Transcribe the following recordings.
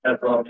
That's all.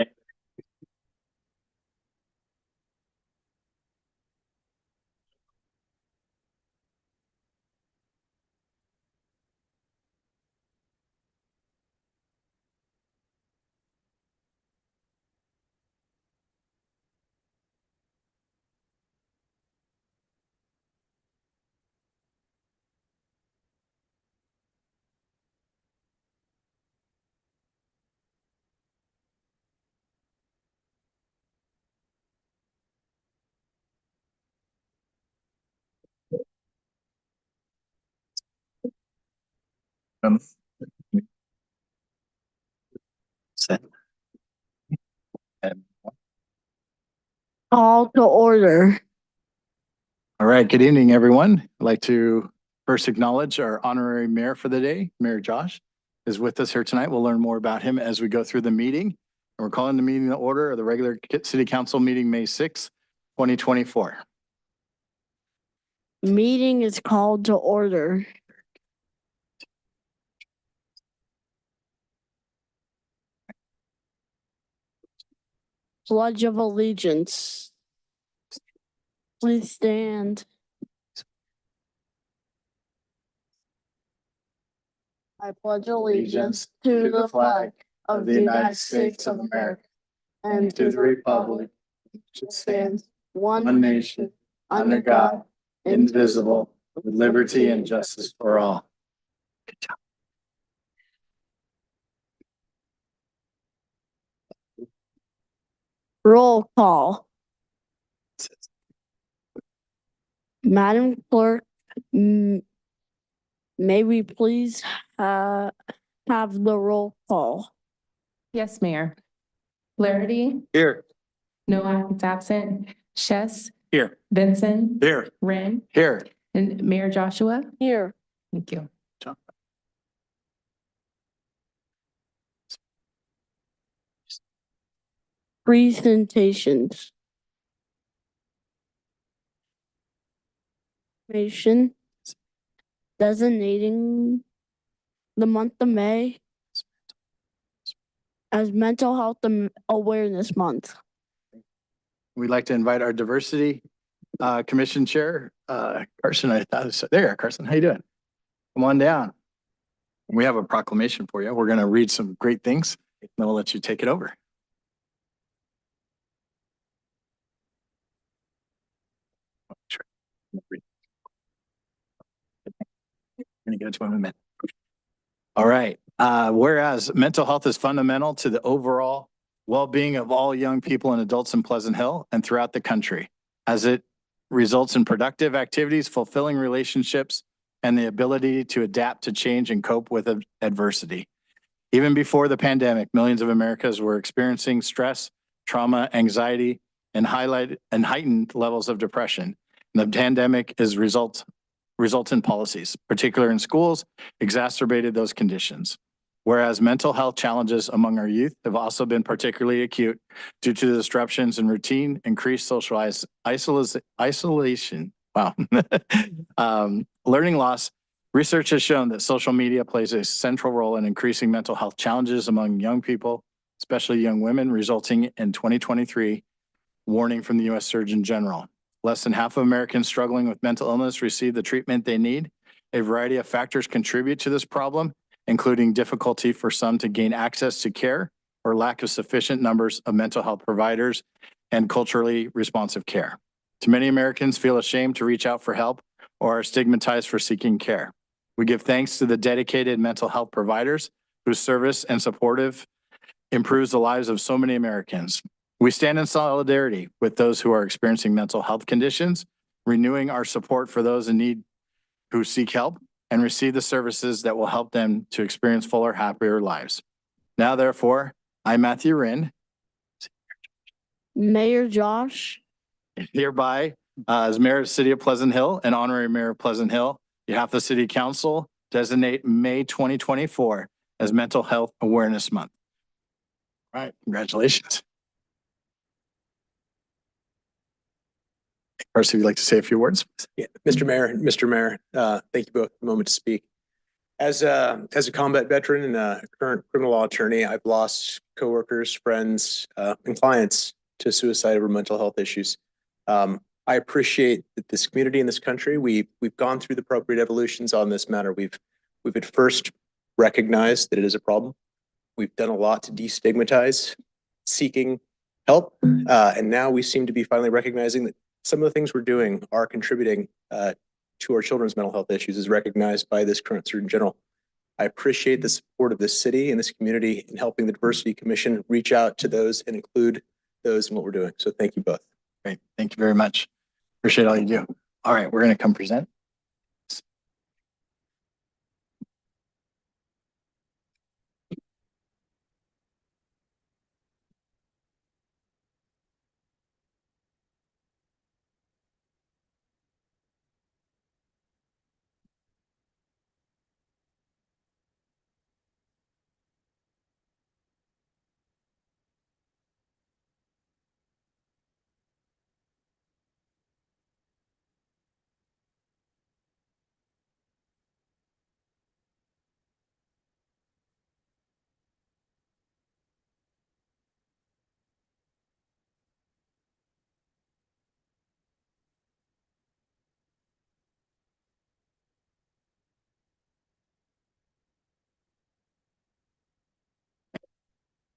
Set. Call to order. All right, good evening, everyone. I'd like to first acknowledge our honorary mayor for the day, Mayor Josh, is with us here tonight. We'll learn more about him as we go through the meeting. And we're calling the meeting to order of the regular city council meeting, May 6th, 2024. Meeting is called to order. Pledge of Allegiance. Please stand. I pledge allegiance to the flag of the United States of America and to the republic which stands one nation under God, indivisible, with liberty and justice for all. Good job. Roll call. Madam Clerk, may we please have the roll call? Yes, Mayor. Flaherty, Here. Noah is absent. Chess, Here. Benson, Here. Wren, Here. and Mayor Joshua. Here. Thank you. Presentations. Nation designating the month of May as Mental Health Awareness Month. We'd like to invite our diversity commission chair, Carson. There you are, Carson. How you doing? Come on down. We have a proclamation for you. We're going to read some great things, and then we'll let you take it over. Going to get to him in a minute. All right. Whereas mental health is fundamental to the overall well-being of all young people and adults in Pleasant Hill and throughout the country, as it results in productive activities, fulfilling relationships, and the ability to adapt to change and cope with adversity. Even before the pandemic, millions of Americans were experiencing stress, trauma, anxiety, and heightened levels of depression. And the pandemic is resultant policies, particularly in schools, exacerbated those conditions. Whereas mental health challenges among our youth have also been particularly acute due to the disruptions in routine, increased social isolation, learning loss. Research has shown that social media plays a central role in increasing mental health challenges among young people, especially young women, resulting in 2023 warning from the U.S. Surgeon General. Less than half of Americans struggling with mental illness receive the treatment they need. A variety of factors contribute to this problem, including difficulty for some to gain access to care or lack of sufficient numbers of mental health providers and culturally responsive care. Too many Americans feel ashamed to reach out for help or are stigmatized for seeking care. We give thanks to the dedicated mental health providers whose service and supportive improves the lives of so many Americans. We stand in solidarity with those who are experiencing mental health conditions, renewing our support for those in need who seek help and receive the services that will help them to experience fuller, happier lives. Now, therefore, I, Matthew Wren, Mayor Josh, hereby, as Mayor of the City of Pleasant Hill and Honorary Mayor of Pleasant Hill, on behalf of the City Council, designate May 2024 as Mental Health Awareness Month. All right, congratulations. First, if you'd like to say a few words. Yeah, Mr. Mayor, thank you both for a moment to speak. As a combat veteran and a current criminal law attorney, I've lost coworkers, friends, and clients to suicide over mental health issues. I appreciate that this community in this country, we've gone through the appropriate evolutions on this matter. We've at first recognized that it is a problem. We've done a lot to destigmatize seeking help, and now we seem to be finally recognizing that some of the things we're doing are contributing to our children's mental health issues, as recognized by this current Surgeon General. I appreciate the support of this city and this community in helping the Diversity Commission reach out to those and include those in what we're doing. So thank you both. Great. Thank you very much. Appreciate all you do. All right, we're going to come present.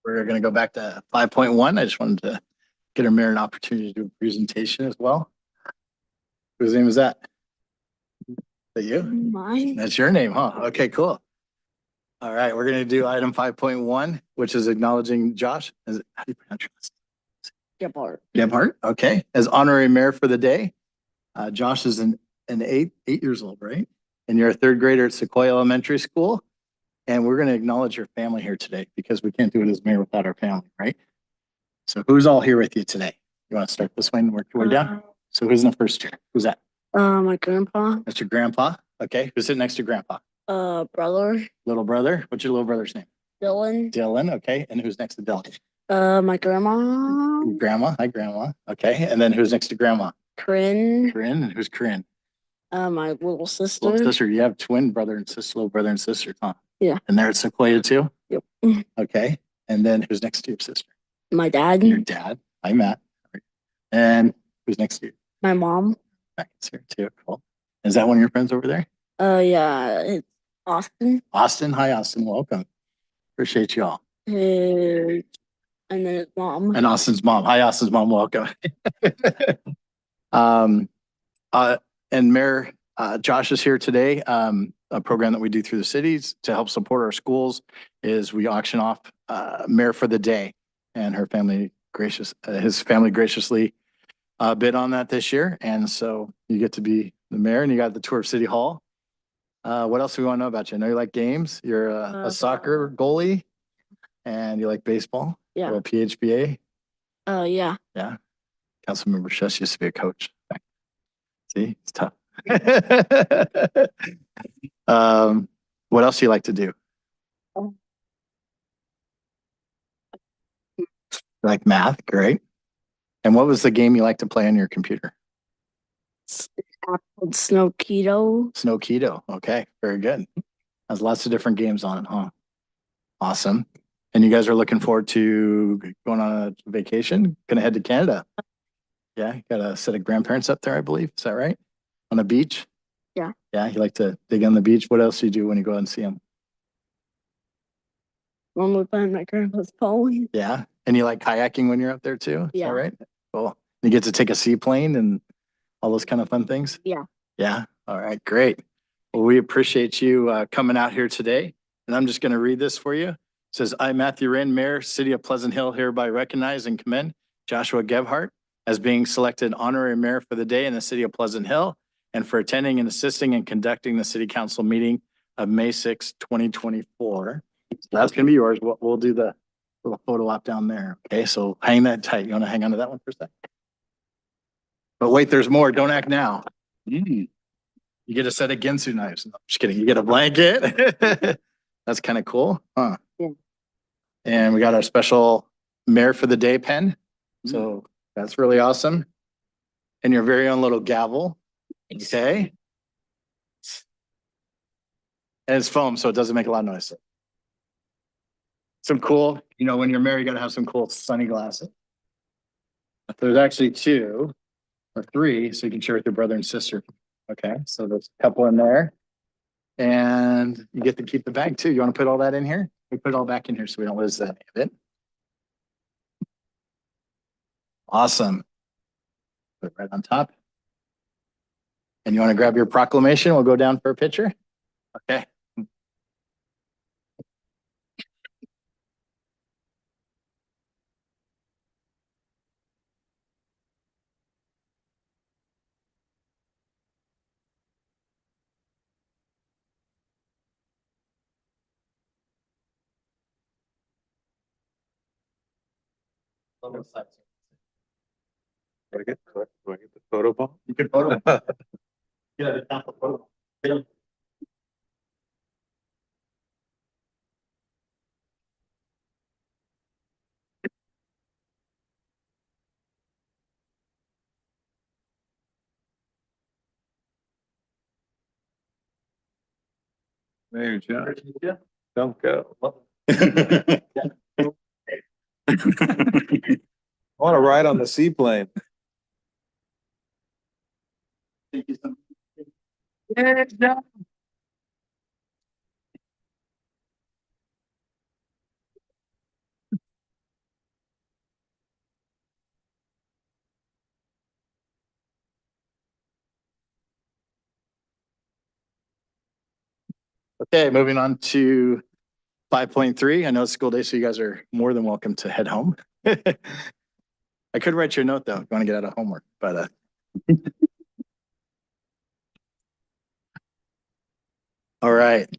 We're going to go back to 5.1. I just wanted to get our mayor an opportunity to do a presentation as well. Whose name is that? Is that you? Mine. That's your name, huh? Okay, cool. All right, we're going to do item 5.1, which is acknowledging Josh. How do you pronounce your last name? Gebhardt. Gebhardt, okay, as honorary mayor for the day. Josh is an 8 years old, right? And you're a third grader at Sequoia Elementary School. And we're going to acknowledge your family here today because we can't do it as mayor without our family, right? So who's all here with you today? You want to start this way and work your way down? So who's in the first chair? Who's that? My grandpa. That's your grandpa. Okay, who's sitting next to grandpa? Brother. Little brother. What's your little brother's name? Dylan. Dylan. Okay, and who's next to Dylan? My grandma. Grandma. Hi, grandma. Okay, and then who's next to grandma? Corinne. Corinne. And who's Corinne? My little sister. Little sister. You have twin brother and sister, little brother and sister, huh? Yeah. And they're at Sequoia too? Yep. Okay, and then who's next to your sister? My dad. Your dad. Hi, Matt. And who's next to you? My mom. Matt's here too. Cool. Is that one of your friends over there? Yeah, it's Austin. Austin. Hi, Austin. Welcome. Appreciate you all. And then his mom. And Austin's mom. Hi, Austin's mom. Welcome. And Mayor Josh is here today. A program that we do through the cities to help support our schools is we auction off Mayor for the Day, and his family graciously bid on that this year. And so you get to be the mayor and you got the tour of City Hall. What else do we want to know about you? I know you like games. You're a soccer goalie and you like baseball. Yeah. You're a PHBA. Yeah. Yeah. Councilmember Shush used to be a coach. See, it's tough. What else do you like to do? Um, You like math? Great. And what was the game you like to play on your computer? Called Snowketo. Snowketo. Okay, very good. Has lots of different games on it, huh? Awesome. And you guys are looking forward to going on a vacation? Gonna head to Canada? Yeah, you got a set of grandparents up there, I believe. Is that right? On the beach? Yeah. Yeah, you like to dig on the beach. What else do you do when you go out and see them? When we play my grandpa's phone. Yeah. And you like kayaking when you're up there too? Is Yeah. that right? Cool. You get to take a seaplane and all those kind of fun things? Yeah. Yeah. All right. Great. Well, we appreciate you coming out here today. And I'm just going to read this for you. It says, I, Matthew Wren, Mayor, City of Pleasant Hill, hereby recognize and commend Joshua Gebhardt as being selected honorary mayor for the day in the City of Pleasant Hill and for attending and assisting and conducting the City Council meeting of May 6, 2024. So that's going to be yours. We'll do the little photo op down there. Okay, so hang that tight. You want to hang on to that one for a second? But wait, there's more. Don't act now. You get a set of Ginsu knives. No, just kidding. You get a blanket. That's kind of cool, huh? Yeah. And we got our special mayor for the day pen. So that's really awesome. And your very own little gavel. Okay. And it's foam, so it doesn't make a lot of noise. Some cool, when you're married, you gotta have some cool sunny glasses. There's actually 2 or 3, so you can share with your brother and sister. Okay, so there's a couple in there. And you get to keep the bag too. You want to put all that in here? We put it all back in here so we don't lose that of it. Awesome. Put it right on top. And you want to grab your proclamation? We'll go down for a picture. Okay. Do I get the photo bomb? You can photo. Yeah, the top of photo. Mayor John, don't go. I want to ride on the seaplane. Thank you so much. Okay, moving on to 5.3. I know it's school day, so you guys are more than welcome to head home. I could write you a note though, if you want to get out of homework, but all right.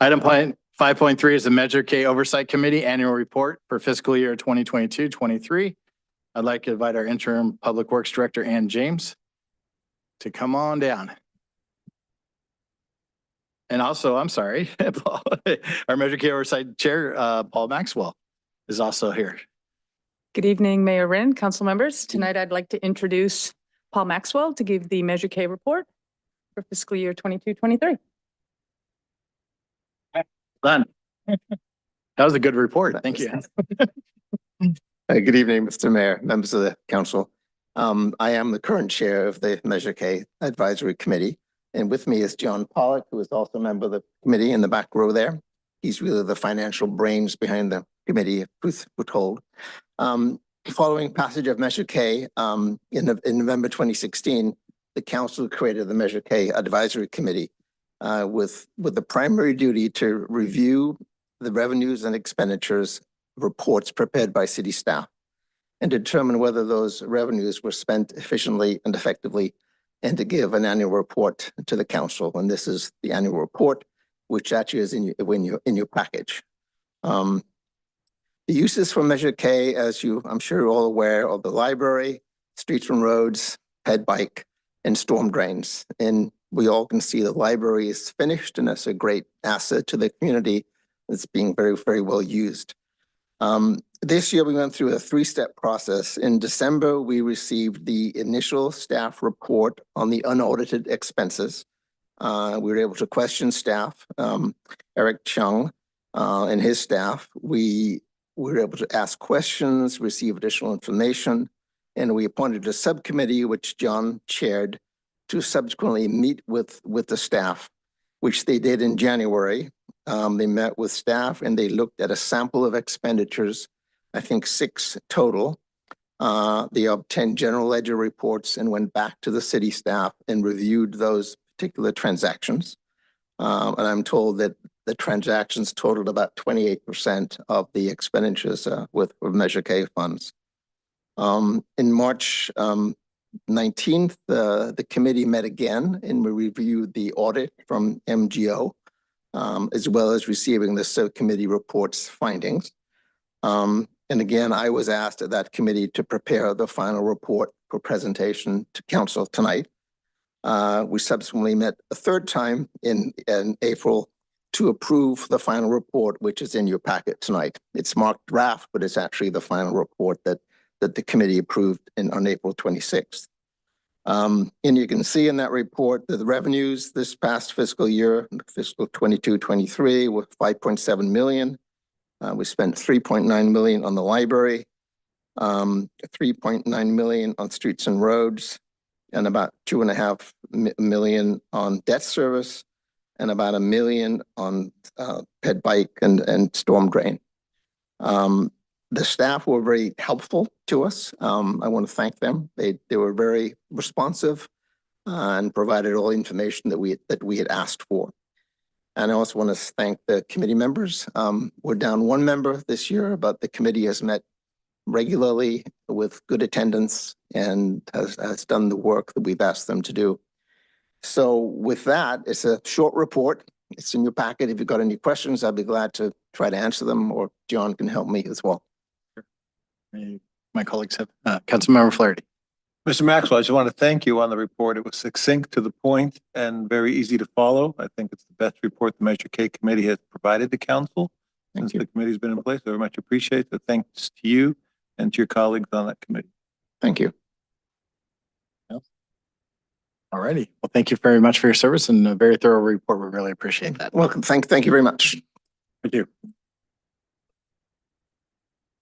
Item 5.3 is the Measure K Oversight Committee Annual Report for fiscal year 2022-23. I'd like to invite our interim Public Works Director, Ann James, to come on down. And also, I'm sorry, our Measure K Oversight Chair, Paul Maxwell, is also here. Good evening, Mayor Wren, council members. Tonight, I'd like to introduce Paul Maxwell to give the Measure K report for fiscal year 22-23. Done. That was a good report. Thank you. Good evening, Mr. Mayor, members of the council. I am the current chair of the Measure K Advisory Committee. And with me is John Pollock, who is also a member of the committee in the back row there. He's really the financial brains behind the committee, if truth be told. Following passage of Measure K, in November 2016, the council created the Measure K Advisory Committee with the primary duty to review the revenues and expenditures reports prepared by city staff and determine whether those revenues were spent efficiently and effectively, and to give an annual report to the council. And this is the annual report, which actually is in your package. The uses for Measure K, as I'm sure you're all aware, of the library, streets and roads, ped bike, and storm drains. And we all can see the library is finished, and that's a great asset to the community. It's being very, very well used. This year, we went through a 3-step process. In December, we received the initial staff report on the unaudited expenses. We were able to question staff, Eric Chung and his staff. We were able to ask questions, receive additional information, and we appointed a subcommittee, which John chaired, to subsequently meet with the staff, which they did in January. They met with staff and they looked at a sample of expenditures, I think 6 total. They obtained general ledger reports and went back to the city staff and reviewed those particular transactions. And I'm told that the transactions totaled about 28% of the expenditures with Measure K funds. In March 19th, the committee met again and we reviewed the audit from MGO, as well as receiving the subcommittee report's findings. And again, I was asked at that committee to prepare the final report for presentation to council tonight. We subsequently met a 3rd time in April to approve the final report, which is in your packet tonight. It's marked draft, but it's actually the final report that the committee approved on April 26th. And you can see in that report that the revenues this past fiscal year, fiscal 22-23, were 5.7 million. We spent 3.9 million on the library, 3.9 million on streets and roads, and about 2.5 million on debt service, and about 1 million on ped bike and storm drain. The staff were very helpful to us. I want to thank them. They were very responsive and provided all the information that we had asked for. And I also want to thank the committee members. We're down one member this year, but the committee has met regularly with good attendance and has done the work that we've asked them to do. So with that, it's a short report. It's in your packet. If you've got any questions, I'd be glad to try to answer them, or John can help me as well. My colleagues have, Councilmember Flaherty. Mr. Maxwell, I just want to thank you on the report. It was succinct, to the point, and very easy to follow. I think it's the best report the Measure K committee has provided to council since the committee's been in place. I very much appreciate it. Thanks to you and to your colleagues on that committee. Thank you. All righty. Well, thank you very much for your service and a very thorough report. We really appreciate that. Welcome. Thank you very much. Thank you.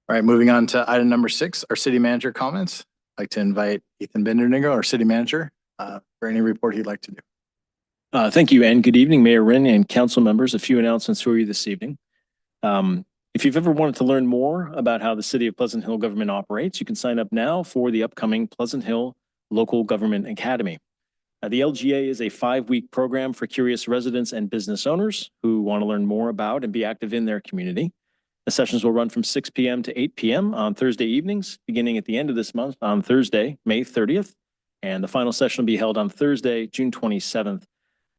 All right, moving on to item number 6, our city manager comments. I'd like to invite Ethan Bendernigo, our city manager, for any report he'd like to do. Thank you, and good evening, Mayor Wren and council members. A few announcements for you this evening. If you've ever wanted to learn more about how the city of Pleasant Hill government operates, you can sign up now for the upcoming Pleasant Hill Local Government Academy. The LGA is a 5-week program for curious residents and business owners who want to learn more about and be active in their community. The sessions will run from 6 p.m. to 8 p.m. on Thursday evenings, beginning at the end of this month on Thursday, May 30th. And the final session will be held on Thursday, June 27th.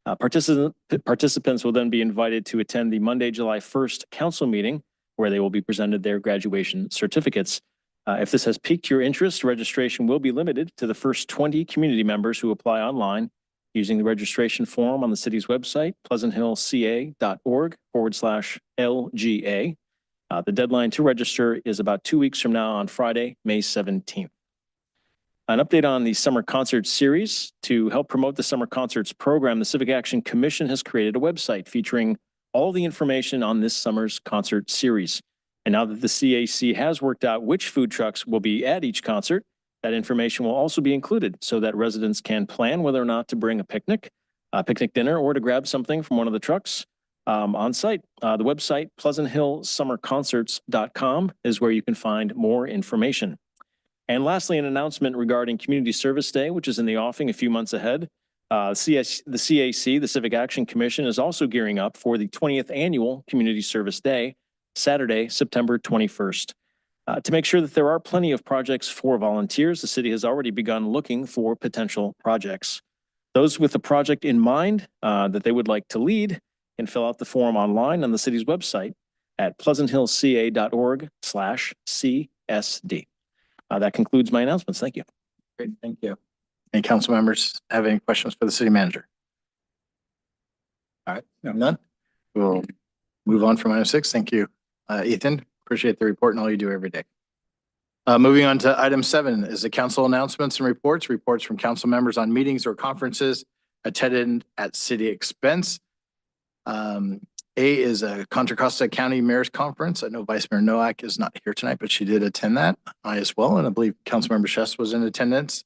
Participants will then be invited to attend the Monday, July 1st council meeting, where they will be presented their graduation certificates. If this has piqued your interest, registration will be limited to the first 20 community members who apply online using the registration form on the city's website, pleasanthillca.org/LGA. The deadline to register is about 2 weeks from now on Friday, May 17th. An update on the summer concert series. To help promote the summer concerts program, the Civic Action Commission has created a website featuring all the information on this summer's concert series. And now that the CAC has worked out which food trucks will be at each concert, that information will also be included so that residents can plan whether or not to bring a picnic dinner, or to grab something from one of the trucks on site. The website, pleasanthillsummerconcerts.com, is where you can find more information. And lastly, an announcement regarding Community Service Day, which is in the offing a few months ahead. The CAC, the Civic Action Commission, is also gearing up for the 20th annual Community Service Day, Saturday, September 21st. To make sure that there are plenty of projects for volunteers, the city has already begun looking for potential projects. Those with a project in mind that they would like to lead can fill out the form online on the city's website at pleasanthillca.org/CSD. That concludes my announcements. Thank you. Great, thank you. Any council members have any questions for the city manager? All right, none. We'll move on from item 6. Thank you, Ethan. Appreciate the report and all you do every day. Moving on to item 7 is the council announcements and reports. Reports from council members on meetings or conferences attended at city expense. A is a Contra Costa County Mayor's Conference. I know Vice Mayor Nowak is not here tonight, but she did attend that. I as well, and I believe Councilmember Chess was in attendance.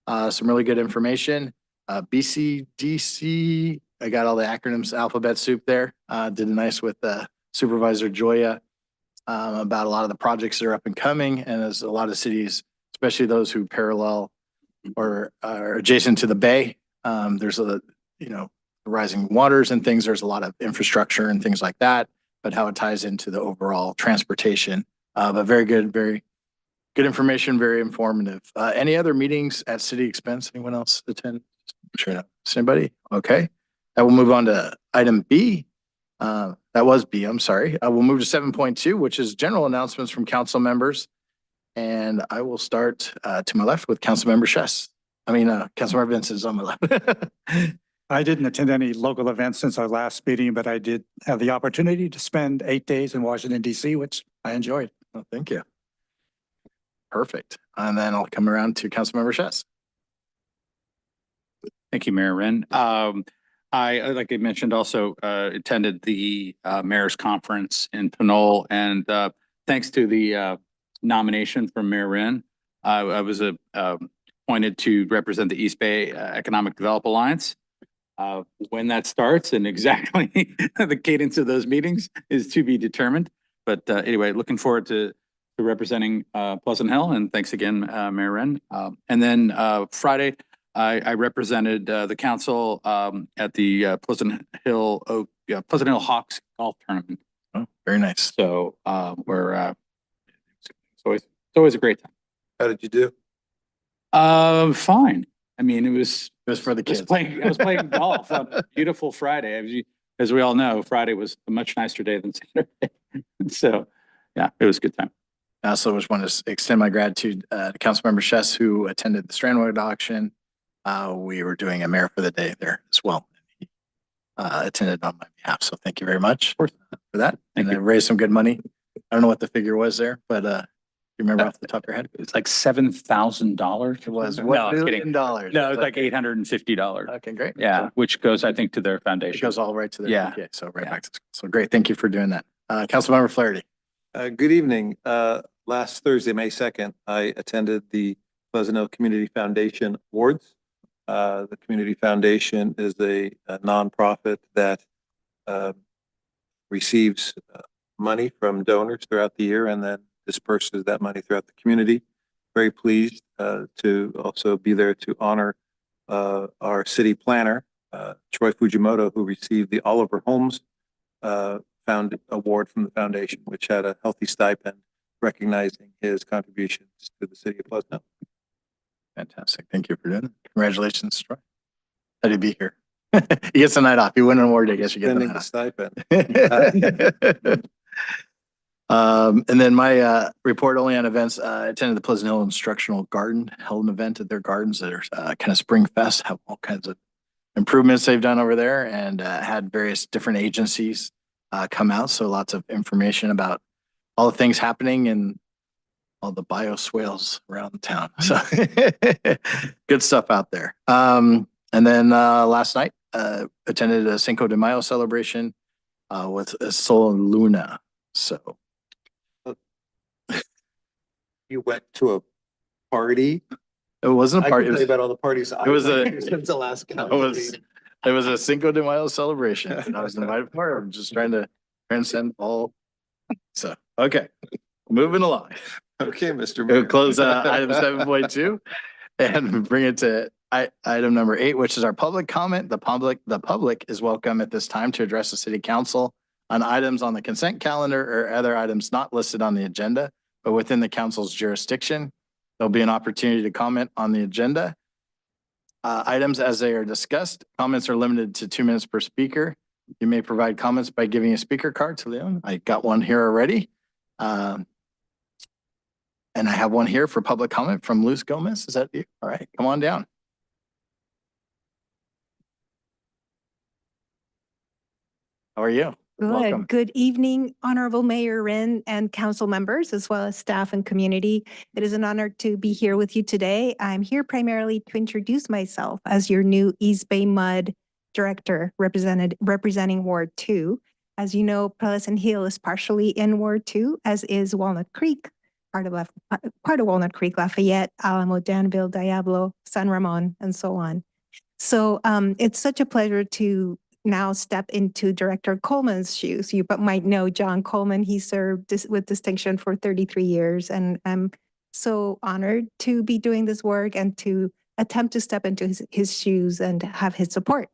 Some really good information. BCDC, I got all the acronyms, alphabet soup there. Did a nice with Supervisor Joya about a lot of the projects that are up and coming, and as a lot of cities, especially those who parallel or are adjacent to the bay, there's a rising waters and things. There's a lot of infrastructure and things like that, but how it ties into the overall transportation. But very good information, very informative. Any other meetings at city expense? Anyone else attend? Sure enough. Is anybody? Okay. I will move on to item B. That was B, I'm sorry. I will move to 7.2, which is general announcements from council members. And I will start to my left with Councilmember Chess. Councilmember Vince is on my left. I didn't attend any local events since our last meeting, but I did have the opportunity to spend 8 days in Washington, D.C., which I enjoyed. Oh, thank you. Perfect. And then I'll come around to Councilmember Chess. Thank you, Mayor Wren. Like I mentioned, also attended the mayor's conference in Pinole, and thanks to the nomination from Mayor Wren, I was appointed to represent the East Bay Economic Develop Alliance. When that starts and exactly the cadence of those meetings is to be determined. But anyway, looking forward to representing Pleasant Hill, and thanks again, Mayor Wren. And then Friday, I represented the council at the Pleasant Hill Hawks golf tournament. Oh, very nice. So it's always a great time. How did you do? Fine. I mean, it was for the kids. I was playing golf on a beautiful Friday. As we all know, Friday was a much nicer day than Saturday. So, yeah, it was a good time. I also just want to extend my gratitude to Councilmember Chess, who attended the Strandwood auction. We were doing a mayor for the day there as well. He attended on my behalf. So thank you very much for that. And they raised some good money. I don't know what the figure was there, but you remember off the top of your head? It's like $7,000. It was No, $1 I'm billion. kidding. No, it's like $850. Okay, great. Yeah, So which goes, I think, to their it foundation. goes all right to the Yeah. PTA. So right Yeah. back to school. So great. Thank you for doing that. Councilmember Flaherty. Good evening. Last Thursday, May 2nd, I attended the Pleasant Hill Community Foundation Awards. The Community Foundation is a nonprofit that receives money from donors throughout the year and then disperses that money throughout the community. Very pleased to also be there to honor our city planner, Troy Fujimoto, who received the Oliver Holmes Award from the foundation, which had a healthy stipend recognizing his contributions to the city of Pleasant Hill. Fantastic. Thank you for doing it. Congratulations, Troy. Glad to be here. He gets a night off. You win an award, I guess you get the Spending night the off. stipend. And then my report only on events, I attended the Pleasant Hill Instructional Garden, held an event at their gardens that are kind of Spring Fest, have all kinds of improvements they've done over there, and had various different agencies come out. So lots of information about all the things happening and all the bioswales around the town. So good stuff out there. And then last night, attended a Cinco de Mayo celebration with Sol Luna. So You went to a party? it wasn't a I party. can tell you about all the parties. it was Since the last It council was, meeting. it was a Cinco de Mayo celebration, and I was invited for it. I'm just trying to transcend all. So, okay, moving along. Okay, Mr. We'll Mayor. close item 7.2 and bring it to item number 8, which is our public comment. The public is welcome at this time to address the city council on items on the consent calendar or other items not listed on the agenda, but within the council's jurisdiction. There'll be an opportunity to comment on the agenda. Items as they are discussed, comments are limited to 2 minutes per speaker. You may provide comments by giving a speaker card to Leon. I got one here already. And I have one here for public comment from Luz Gomez. Is that you? All right, come on down. How are you? Welcome. Good evening, Honorable Mayor Wren and council members, as well as staff and community. It is an honor to be here with you today. I'm here primarily to introduce myself as your new East Bay MUD Director representing Ward 2. As you know, Pleasant Hill is partially in Ward 2, as is Walnut Creek, part of Walnut Creek, Lafayette, Alamo, Danville, Diablo, San Ramon, and so on. So it's such a pleasure to now step into Director Coleman's shoes. You might know John Coleman. He served with distinction for 33 years, and I'm so honored to be doing this work and to attempt to step into his shoes and have his support.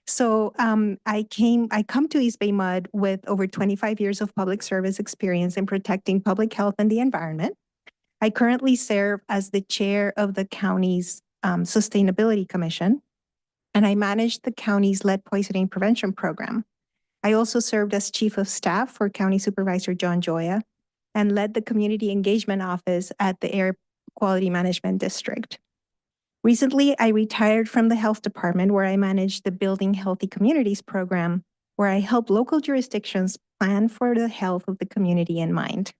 So I come to East Bay MUD with over 25 years of public service experience in protecting public health and the environment. I currently serve as the chair of the county's Sustainability Commission, and I manage the county's lead poisoning prevention program. I also served as chief of staff for County Supervisor John Joya and led the community engagement office at the Air Quality Management District. Recently, I retired from the health department where I managed the Building Healthy Communities program, where I help local jurisdictions plan for the health of the community in mind.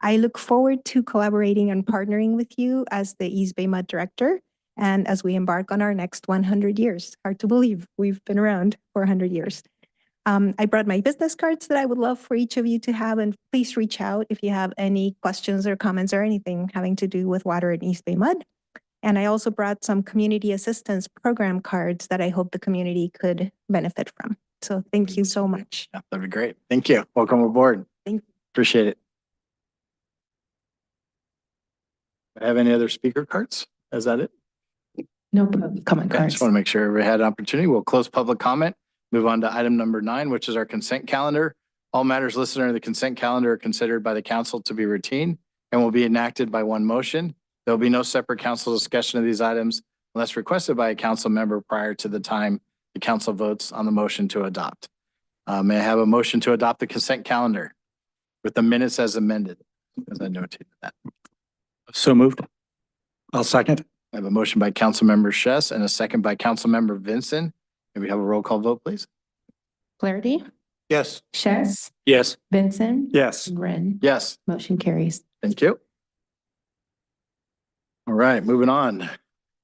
I look forward to collaborating and partnering with you as the East Bay MUD Director and as we embark on our next 100 years. Hard to believe we've been around for 100 years. I brought my business cards that I would love for each of you to have, and please reach out if you have any questions or comments or anything having to do with water in East Bay Mud. And I also brought some community assistance program cards that I hope the community could benefit from. So thank you so much. Yeah, that'd be great. Thank you. Welcome aboard. Thank you. Appreciate it. Do I have any other speaker cards? Is that it? No public comment Okay, I cards. just want to make sure everybody had an opportunity. We'll close public comment, move on to item number 9, which is our consent calendar. All matters listed under the consent calendar are considered by the council to be routine and will be enacted by one motion. There will be no separate council discussion of these items unless requested by a council member prior to the time the council votes on the motion to adopt. May I have a motion to adopt the consent calendar with the minutes as amended? As I notated that. So moved. I'll second. I have a motion by Councilmember Chess and a second by Councilmember Vincent. May we have a roll call vote, please? Flaherty, Yes. Chess, Yes. Vincent, Yes. Ren. Yes. Motion carries. Thank you. All right, moving on.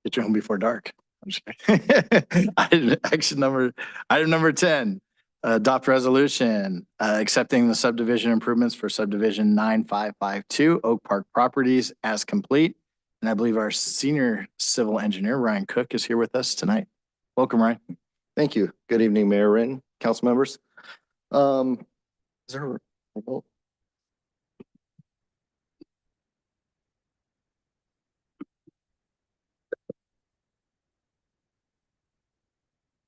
Get you home before dark. I'm just kidding. Item number 10, adopt resolution, accepting the subdivision improvements for subdivision 9552 Oak Park Properties as complete. And I believe our senior civil engineer, Ryan Cook, is here with us tonight. Welcome, Ryan. Thank you. Good evening, Mayor Wren, council members. Is there a vote?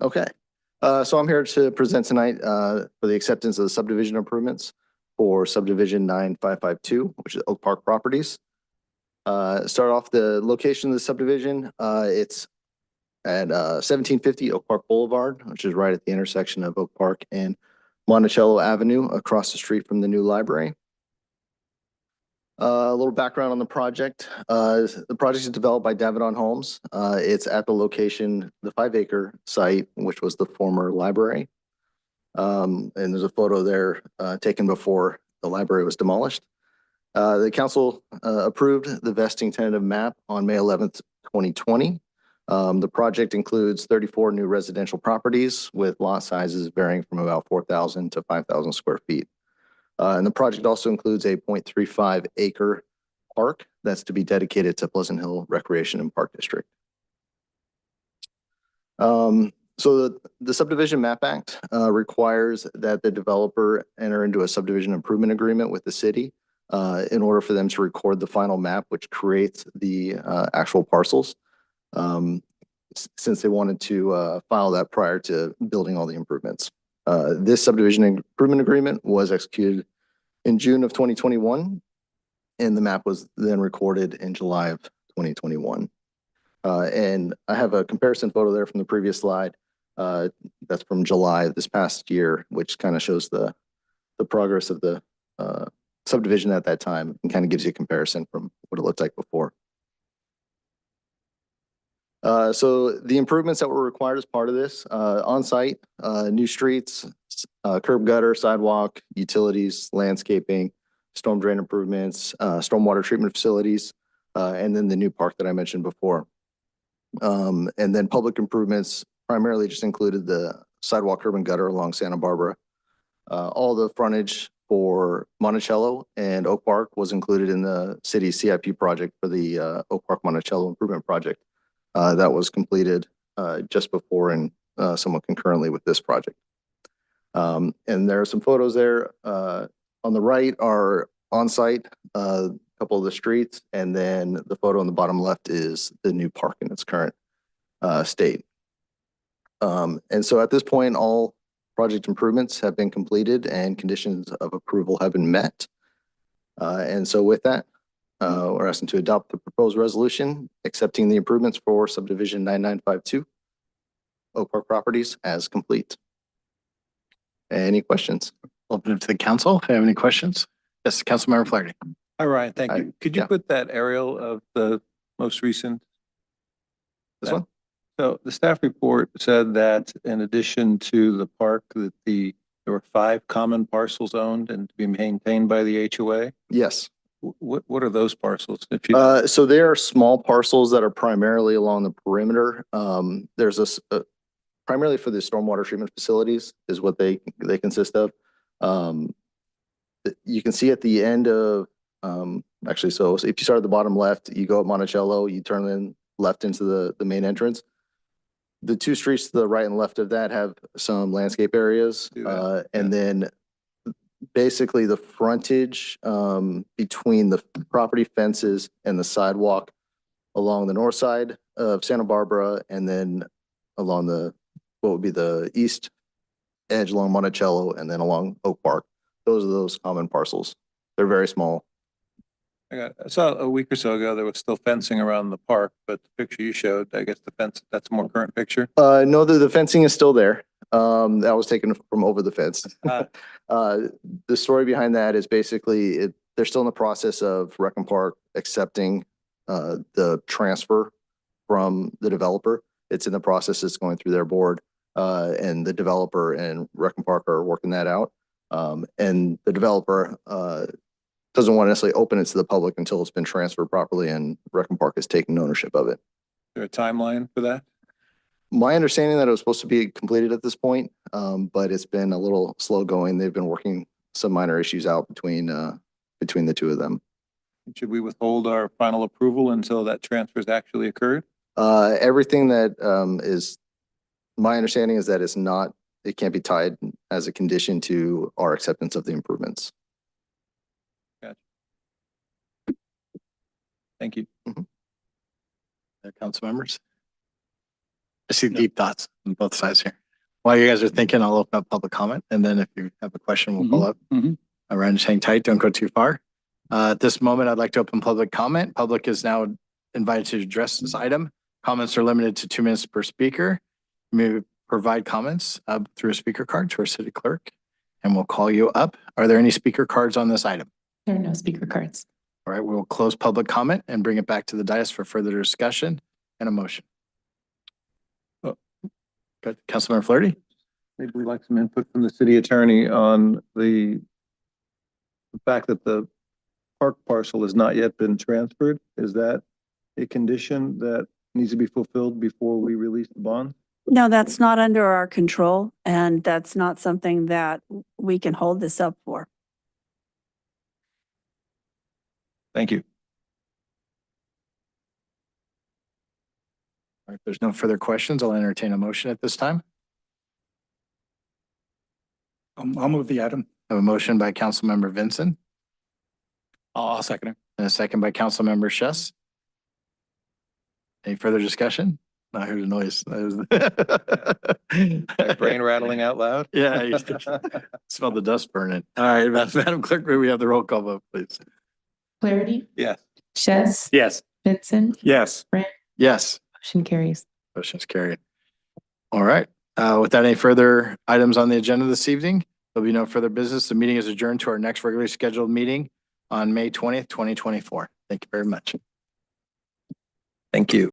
Okay, so I'm here to present tonight for the acceptance of the subdivision improvements for subdivision 9552, which is Oak Park Properties. Start off the location of the subdivision. It's at 1750 Oak Park Boulevard, which is right at the intersection of Oak Park and Monticello Avenue, across the street from the new library. A little background on the project. The project is developed by Davidoff Homes. It's at the location, the 5-acre site, which was the former library. And there's a photo there taken before the library was demolished. The council approved the vesting tentative map on May 11th, 2020. The project includes 34 new residential properties with lot sizes varying from about 4,000 to 5,000 square feet. And the project also includes a 0.35 acre park that's to be dedicated to Pleasant Hill Recreation and Park District. So the Subdivision Map Act requires that the developer enter into a subdivision improvement agreement with the city in order for them to record the final map, which creates the actual parcels, since they wanted to file that prior to building all the improvements. This subdivision improvement agreement was executed in June of 2021, and the map was then recorded in July of 2021. And I have a comparison photo there from the previous slide. That's from July of this past year, which kind of shows the progress of the subdivision at that time and kind of gives you a comparison from what it looked like before. So the improvements that were required as part of this, on-site, new streets, curb gutter, sidewalk, utilities, landscaping, storm drain improvements, stormwater treatment facilities, and then the new park that I mentioned before. And then public improvements primarily just included the sidewalk, curb and gutter along Santa Barbara. All the frontage for Monticello and Oak Park was included in the city's CIP project for the Oak Park Monticello Improvement Project. That was completed just before and somewhat concurrently with this project. And there are some photos there. On the right are on-site, a couple of the streets, and then the photo on the bottom left is the new park in its current state. And so at this point, all project improvements have been completed and conditions of approval have been met. And so with that, we're asking to adopt the proposed resolution accepting the improvements for subdivision 9952 Oak Park Properties as complete. Any questions? Open it to the council. If you have any questions? Yes, Councilmember Flaherty. Hi, Ryan. Thank you. Could you yeah. put that aerial of the most recent? This one? So the staff report said that in addition to the park, that there were 5 common parcels owned and to be maintained by the HOA. Yes. What are those parcels? If you, So there are small parcels that are primarily along the perimeter. There's primarily for the stormwater treatment facilities is what they consist of. You can see at the end of, actually, so if you start at the bottom left, you go up Monticello, you turn in left into the main entrance. The two streets to the right and left of that have some landscape areas. And then basically the frontage between the property fences and the sidewalk along the north side of Santa Barbara, and then along what would be the east edge along Monticello, and then along Oak Park. Those are those common parcels. They're very small. I saw a week or so ago, there was still fencing around the park, but the picture you showed, I guess the fence, that's a more current picture. No, the fencing is still there. That was taken from over the fence. The story behind that is basically they're still in the process of Rec and Park accepting the transfer from the developer. It's in the process. It's going through their board, and the developer and Rec and Park are working that out. And the developer doesn't want to necessarily open it to the public until it's been transferred properly and Rec and Park is taking ownership of it. Is there a timeline for that? My understanding that it was supposed to be completed at this point, but it's been a little slow going. They've been working some minor issues out between the two of them. Should we withhold our final approval until that transfer has actually occurred? Everything that is, my understanding is that it can't be tied as a condition to our acceptance of the improvements. Thank you. Council members? I see deep thoughts on both sides here. While you guys are thinking, I'll open up public comment, and then if you have a question, we'll follow up. Ryan, just hang tight, don't go too far. At this moment, I'd like to open public comment. Public is now invited to address this item. Comments are limited to 2 minutes per speaker. You may provide comments through a speaker card to our city clerk, and we'll call you up. Are there any speaker cards on this item? There are no speaker cards. All right, we'll close public comment and bring it back to the dais for further discussion and a motion. Good. Councilmember Flaherty? Maybe we'd like some input from the city attorney on the fact that the park parcel has not yet been transferred. Is that a condition that needs to be fulfilled before we release the bond? No, that's not under our control, and that's not something that we can hold this up for. Thank you. All right, if there's no further questions, I'll entertain a motion at this time. I'll move the item. I have a motion by Councilmember Vincent I'll second it. and a second by Councilmember Chess. Any further discussion? I heard a noise. Like brain rattling out loud? Yeah, you smell the dust burning. All right, Madam Clerk, may we have the roll call vote, please? Flaherty? Yes. Chess? Yes. Vincent? Yes. Yes, Motion carries. motion's carried. All right, without any further items on the agenda this evening, there'll be no further business. The meeting is adjourned to our next regularly scheduled meeting on May 20th, 2024. Thank you very much. Thank you.